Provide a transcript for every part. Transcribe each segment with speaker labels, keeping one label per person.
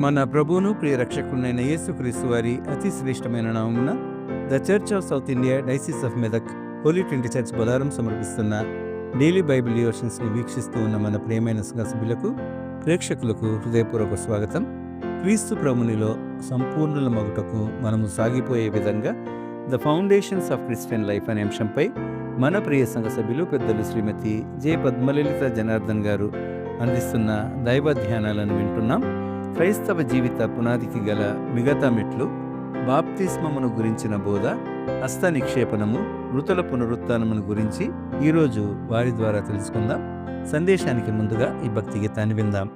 Speaker 1: మన ప్రభువును ప్రియ రక్షకునైన యేసుక్రీస్తు వారి అతి శ్రేష్టమైన నామమున the Church of South India Diocese of Medak Holy Trinity Church Bolarum సమర్పిస్తున్న డైలీ బైబిల్ డివోషన్స్ని వీక్షిస్తూ ఉన్న మన ప్రియమైన సభ్యులకు ప్రేక్షకులకు హృదయపూర్వక స్వాగతం. క్రీస్తు ప్రభునిలో సంపూర్ణుల మగుటకు మనము సాగిపోయే విధంగా the foundations of Christian life అనే అంశంపై మన ప్రియ సంఘ సభ్యులు పెద్దలు శ్రీమతి జె పద్మలలిత జనార్దన్ గారు అందిస్తున్న దైవ ధ్యానాలను వింటున్నాం. క్రైస్తవ జీవిత పునాదికి గల మిగతా మెట్లు, బాప్తిస్మమును గురించిన బోధ, హస్త నిక్షేపణము, మృతుల పునరుత్థానమును గురించి ఈరోజు వారి ద్వారా తెలుసుకుందాం. సందేశానికి ముందుగా ఈ భక్తి గీతాన్ని విందాం.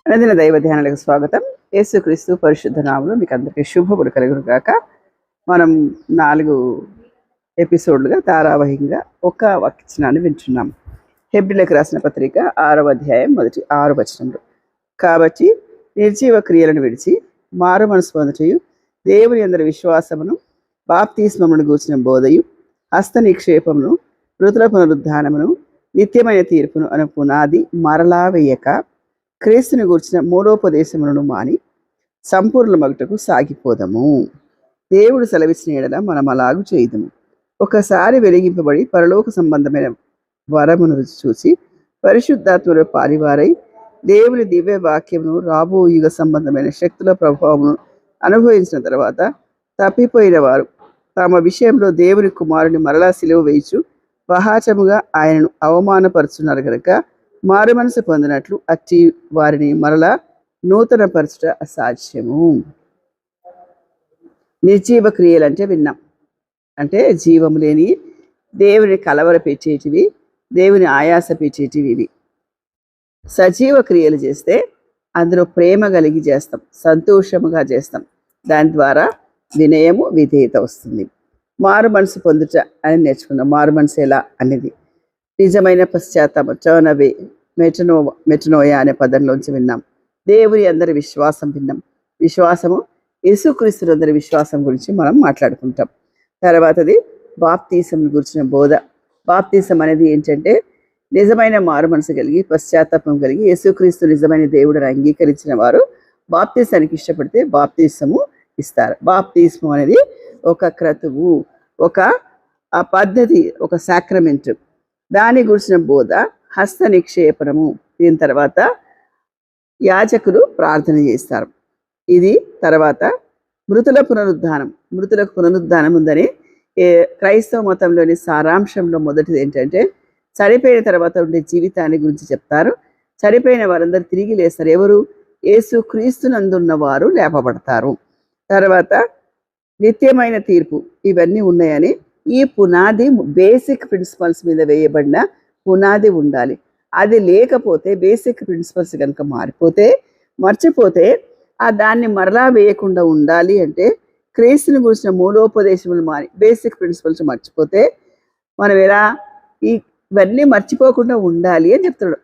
Speaker 2: అనుదిన దైవ ధ్యానాలకు స్వాగతం. యేసుక్రీస్తు పరిశుద్ధ నామములో మీకు అందరికీ శుభములు కలుగును గాక. మనం 4 ఎపిసోడ్లుగా ధారావాహికంగా ఒక వచనాన్ని వింటున్నాం. హెబ్రీయులకు రాసిన పత్రిక 6వ అధ్యాయం మొదటి 6 వచనములు. కాబట్టి నిర్జీవ క్రియలను విడిచి మారు మనసు పొందుటయు, దేవుని అందరి విశ్వాసమును, బాప్తిస్మమును గూర్చిన బోధయు, హస్త నిక్షేపమును, మృతుల పునరుద్ధానమును, నిత్యమైన తీర్పును అను పునాది మరలా వేయక క్రీస్తుని గూర్చిన మూలోపదేశములను మాని సంపూర్ణ మగుటకు సాగిపోదము. దేవుడు సెలవిచ్చిన ఎడల మనం అలాగు చేయుదుము. ఒకసారి వెలిగింపబడి పరలోక సంబంధమైన వరమును రుచి చూసి పరిశుద్ధాత్మలో పాలివారై దేవుని దివ్య వాక్యమును, రాబో యుగ సంబంధమైన శక్తుల ప్రభావమును అనుభవించిన తర్వాత తప్పిపోయిన వారు తమ విషయంలో దేవుని కుమారుని మరలా సిలువ వేయచు పహాచముగా ఆయనను అవమానపరుచున్నారు కనుక మారు మనసు పొందినట్లు అట్టి వారిని మరలా నూతన పరచుట అసాధ్యము. నిర్జీవ క్రియలు అంటే విన్నాం, అంటే జీవము లేని, దేవుని కలవర పెట్టేటివి, దేవుని ఆయాస పెట్టేటివి ఇవి. సజీవ క్రియలు చేస్తే అందులో ప్రేమ కలిగి చేస్తాం, సంతోషముగా చేస్తాం. దాని ద్వారా వినయము, విధేయత వస్తుంది. మారు మనసు పొందుట అని నేర్చుకున్నాం. మారు మనసు ఎలా అనేది నిజమైన పశ్చాత్తాపం, చోనవే మెటనోయ అనే పదంలోంచి విన్నాం. దేవుని అందరి విశ్వాసం విన్నాం. విశ్వాసము యేసుక్రీస్తు అందరి విశ్వాసం గురించి మనం మాట్లాడుకుంటాం. తర్వాతది బాప్తీసం గురించిన బోధ. బాప్తీసం అనేది ఏంటంటే నిజమైన మారు మనసు కలిగి పశ్చాత్తాపం కలిగి యేసుక్రీస్తు నిజమైన దేవుడిని అంగీకరించిన వారు బాప్తీసానికి ఇష్టపడితే బాప్తీసము ఇస్తారు. బాప్తీసం అనేది ఒక క్రతువు, ఒక పద్ధతి, ఒక సాక్రమెంట్. దాని గురించిన బోధ హస్త నిక్షేపణము. దీని తర్వాత యాజకులు ప్రార్థన చేస్తారు. ఇది తర్వాత మృతుల పునరుద్ధానం. మృతులకు పునరుద్ధానం ఉందని క్రైస్తవ మతంలోని సారాంశంలో మొదటిది ఏంటంటే చనిపోయిన తర్వాత ఉండే జీవితాన్ని గురించి చెప్తారు. చనిపోయిన వారందరూ తిరిగి లేస్తారు. ఎవరు? యేసు క్రీస్తునందున్న వారు లేపబడతారు. తర్వాత నిత్యమైన తీర్పు. ఇవన్నీ ఉన్నాయని ఈ పునాది బేసిక్ ప్రిన్సిపల్స్ మీద వేయబడిన పునాది ఉండాలి. అది లేకపోతే బేసిక్ ప్రిన్సిపల్స్ కనుక మర్చిపోతే దాన్ని మరలా వేయకుండా ఉండాలి అంటే క్రీస్తుని గురించిన మూలోపదేశములు మారి బేసిక్ ప్రిన్సిపల్స్ మర్చిపోతే మనం ఎలా ఇవన్నీ మర్చిపోకుండా ఉండాలి అని చెప్తున్నాడు.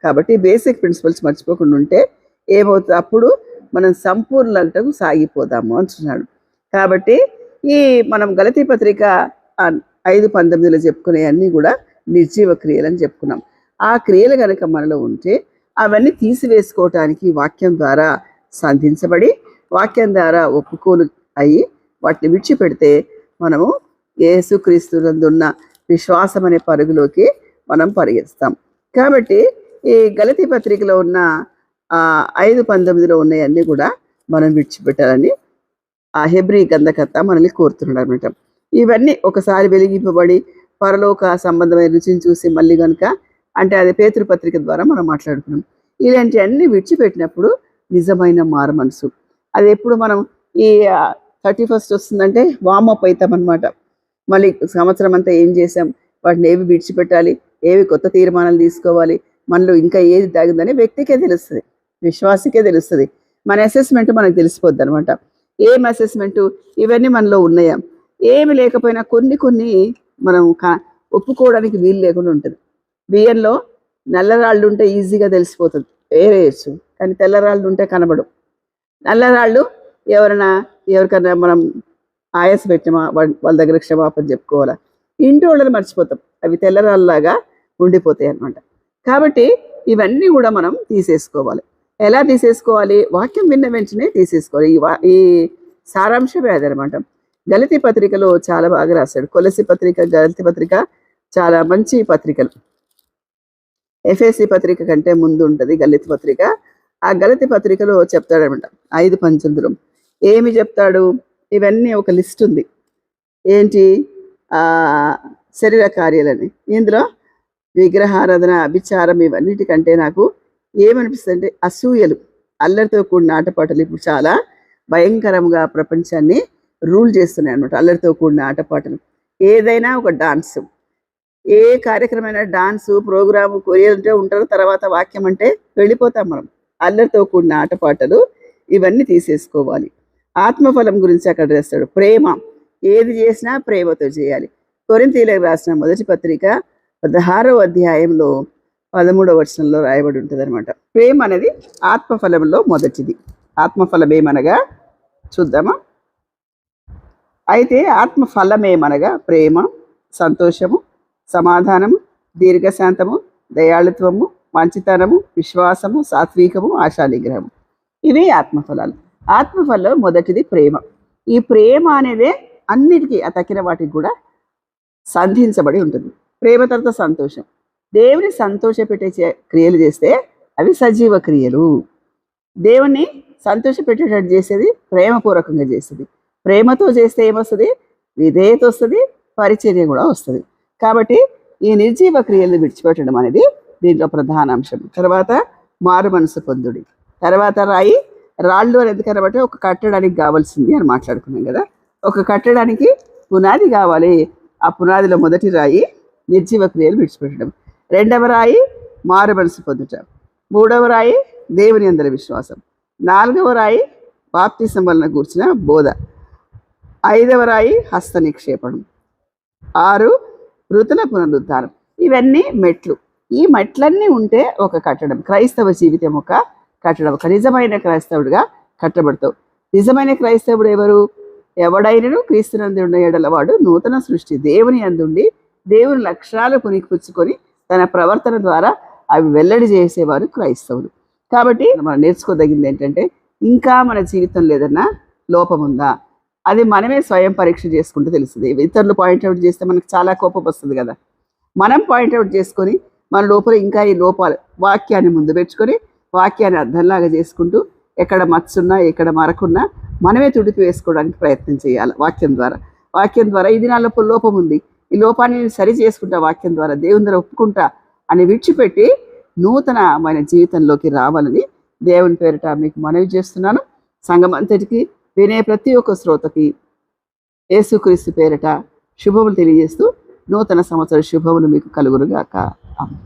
Speaker 2: కాబట్టి బేసిక్ ప్రిన్సిపల్స్ మర్చిపోకుండా ఉంటే ఏమవుతుంది? అప్పుడు మనం సంపూర్ణతకు సాగిపోదాము అంటున్నాడు. కాబట్టి ఈ మనం గలతీ పత్రిక 5:19 చెప్పుకునే అన్నీ కూడా నిర్జీవ క్రియలు అని చెప్పుకున్నాం. ఆ క్రియలు కనుక మనలో ఉంటే అవన్నీ తీసివేసుకోవటానికి వాక్యం ద్వారా సంధించబడి వాక్యం ద్వారా ఒప్పుకోలు అయ్యి వాటిని విడిచిపెడితే మనము యేసుక్రీస్తునందున్న విశ్వాసం అనే పరుగులోకి మనం పరిగెత్తాం. కాబట్టి ఈ గలతీ పత్రికలో ఉన్న 5:19 ఉన్నాయన్నీ కూడా మనం విడిచిపెట్టాలని ఆ హెబ్రీ గ్రంథకర్త మనల్ని కోరుతున్నాడు అనమాట. ఇవన్నీ ఒకసారి వెలిగింపబడి పరలోక సంబంధమైన రుచిని చూసి మళ్ళీ కనుక అంటే అది పేతురు పత్రిక ద్వారా మనం మాట్లాడుకున్నాం. ఇలాంటివన్నీ విడిచిపెట్టినప్పుడు నిజమైన మారు మనసు. అది ఎప్పుడు మనం ఈ 31st వస్తుందంటే వామప్ అవుతాం అనమాట. మళ్ళీ సంవత్సరం అంతా ఏం చేసాం, వాటిని ఏవి విడిచిపెట్టాలి, ఏవి కొత్త తీర్మానాలు తీసుకోవాలి, మనలో ఇంకా ఏది తాగిందని వ్యక్తికే తెలుస్తుంది, విశ్వాసికే తెలుస్తుంది. మన అసెస్మెంట్ మనకు తెలిసిపోద్ది అనమాట. ఏం అసెస్మెంట్? ఇవన్నీ మనలో ఉన్నాయా? ఏమి లేకపోయినా కొన్ని మనం ఒప్పుకోవడానికి వీలు లేకుండా ఉంటుంది. బియ్యంలో నల్లరాళ్ళు ఉంటే ఈజీగా తెలిసిపోతుంది, వేరేయచ్చు. కానీ తెల్లరాళ్ళు ఉంటే కనబడు. నల్లరాళ్ళు ఎవరికన్నా మనం ఆయాస పెట్టినా వాళ్ళ దగ్గర క్షమాపణ చెప్పుకోవాలా, ఇంటి వాళ్ళని మర్చిపోతాం, అవి తెల్లరాళ్ళలాగా ఉండిపోతాయి అన్నమాట. కాబట్టి ఇవన్నీ కూడా మనం తీసేసుకోవాలి. ఎలా తీసేసుకోవాలి? వాక్యం విన్న వెంటనే తీసేసుకోవాలి. ఈ సారాంశమే అదనమాట. గలతీ పత్రికలో చాలా బాగా రాశాడు. కొలసి పత్రిక, గలతీ పత్రిక చాలా మంచి పత్రికలు. ఎఫెసీ పత్రిక కంటే ముందు ఉంటుంది గలతీ పత్రిక. ఆ గలతీ పత్రికలో చెప్తాడనమాట 5:19 ఏమి చెప్తాడు? ఇవన్నీ ఒక లిస్ట్ ఉంది. ఏంటి? శరీర కార్యాలని. ఇందులో విగ్రహారాధన, అభిచారం ఇవన్నిటికంటే నాకు ఏమనిపిస్తుంది అంటే అసూయలు, అల్లరితో కూడిన ఆటపాటలు ఇప్పుడు చాలా భయంకరంగా ప్రపంచాన్ని రూల్ చేస్తున్నాయి అనమాట. అల్లరితో కూడిన ఆటపాటలు. ఏదైనా ఒక డాన్స్, ఏ కార్యక్రమమైన డాన్సు ప్రోగ్రాము కొరియాలంటే ఉంటారు, తర్వాత వాక్యం అంటే వెళ్ళిపోతాం మనం. అల్లరితో కూడిన ఆటపాటలు ఇవన్నీ తీసేసుకోవాలి. ఆత్మఫలం గురించి అక్కడ రాస్తాడు. ప్రేమ, ఏది చేసినా ప్రేమతో చేయాలి. కొరింథీయులకు రాసిన మొదటి పత్రిక 16వ అధ్యాయంలో 13వ వచనంలో రాయబడి ఉంటుంది అనమాట. ప్రేమ అనేది ఆత్మఫలంలో మొదటిది. ఆత్మఫలమేమనగా చూద్దామా? అయితే ఆత్మఫలమేమనగా ప్రేమ, సంతోషము, సమాధానము, దీర్ఘశాంతము, దయాళుత్వము, మంచితనము, విశ్వాసము, సాత్వికము, ఆశానిగ్రహము. ఇవి ఆత్మఫలాలు. ఆత్మఫలంలో మొదటిది ప్రేమ. ఈ ప్రేమ అనేదే అన్నిటికీ ఆ తక్కిన వాటికి కూడా సంధించబడి ఉంటుంది. ప్రేమ తర్వాత సంతోషం. దేవుని సంతోషపెట్టే క్రియలు చేస్తే అవి సజీవ క్రియలు. దేవుణ్ణి సంతోషపెట్టేటట్టు చేసేది ప్రేమపూర్వకంగా చేస్తుంది. ప్రేమతో చేస్తే ఏమొస్తుంది? విధేయత వస్తుంది, పరిచర్య కూడా వస్తుంది. కాబట్టి ఈ నిర్జీవ క్రియలు విడిచిపెట్టడం అనేది దీంట్లో ప్రధాన అంశం. తర్వాత మారు మనసు పొందుడి. తర్వాత రాళ్ళు అని ఎందుకన్నా బట్టి ఒక కట్టడానికి కావాల్సింది అని మాట్లాడుకున్నాం కదా. ఒక కట్టడానికి పునాది కావాలి. ఆ పునాదిలో మొదటి రాయి నిర్జీవ క్రియలు విడిచిపెట్టడం, రెండవ రాయి మారు మనసు పొందుట, మూడవ రాయి దేవుని యందలి విశ్వాసం, నాలుగవ రాయి బాప్తిసం వలన కూర్చిన బోధ, ఐదవ రాయి హస్త నిక్షేపణం, 6 మృతుల పునరుద్ధానం. ఇవన్నీ మెట్లు. ఈ మెట్లన్నీ ఉంటే ఒక కట్టడం. క్రైస్తవ జీవితం ఒక కట్టడం. ఒక నిజమైన క్రైస్తవుడిగా కట్టబడతావు. నిజమైన క్రైస్తవుడు ఎవరు? ఎవడైనను క్రీస్తునందు ఉన్న ఎడల వాడు నూతన సృష్టి. దేవుని అందుండి దేవుని లక్షణాలు కొనిపుచ్చుకొని తన ప్రవర్తన ద్వారా అవి వెల్లడి చేసేవారు క్రైస్తవులు. కాబట్టి మనం నేర్చుకోదగింది ఏంటంటే, ఇంకా మన జీవితం లేదన్నా లోపం ఉందా, అది మనమే స్వయం పరీక్ష చేసుకుంటూ తెలుస్తుంది. ఇతరులు పాయింట్అవుట్ చేస్తే మనకు చాలా కోపం వస్తుంది కదా. మనం పాయింట్అవుట్ చేసుకొని మన లోపల ఇంకా ఈ లోపాలు వాక్యాన్ని ముందు పెట్టుకొని వాక్యాన్ని అర్థంలాగా చేసుకుంటూ ఎక్కడ మచ్చున్నా ఎక్కడ మరకున్నా మనమే తుడిపి వేసుకోవడానికి ప్రయత్నం చేయాలి వాక్యం ద్వారా ఇది నా లోపల లోపం ఉంది, ఈ లోపాన్ని నేను సరి చేసుకుంటా, వాక్యం ద్వారా దేవుని ద్వారా ఒప్పుకుంటా అని విడిచిపెట్టి నూతనమైన జీవితంలోకి రావాలని దేవుని పేరిట మీకు మనవి చేస్తున్నాను. సంఘం అంతటికి వినే ప్రతి ఒక్క శ్రోతకి యేసుక్రీస్తు పేరిట శుభములు తెలియజేస్తూ నూతన సంవత్సర శుభములు మీకు కలుగురుగాక. ఆమేన్.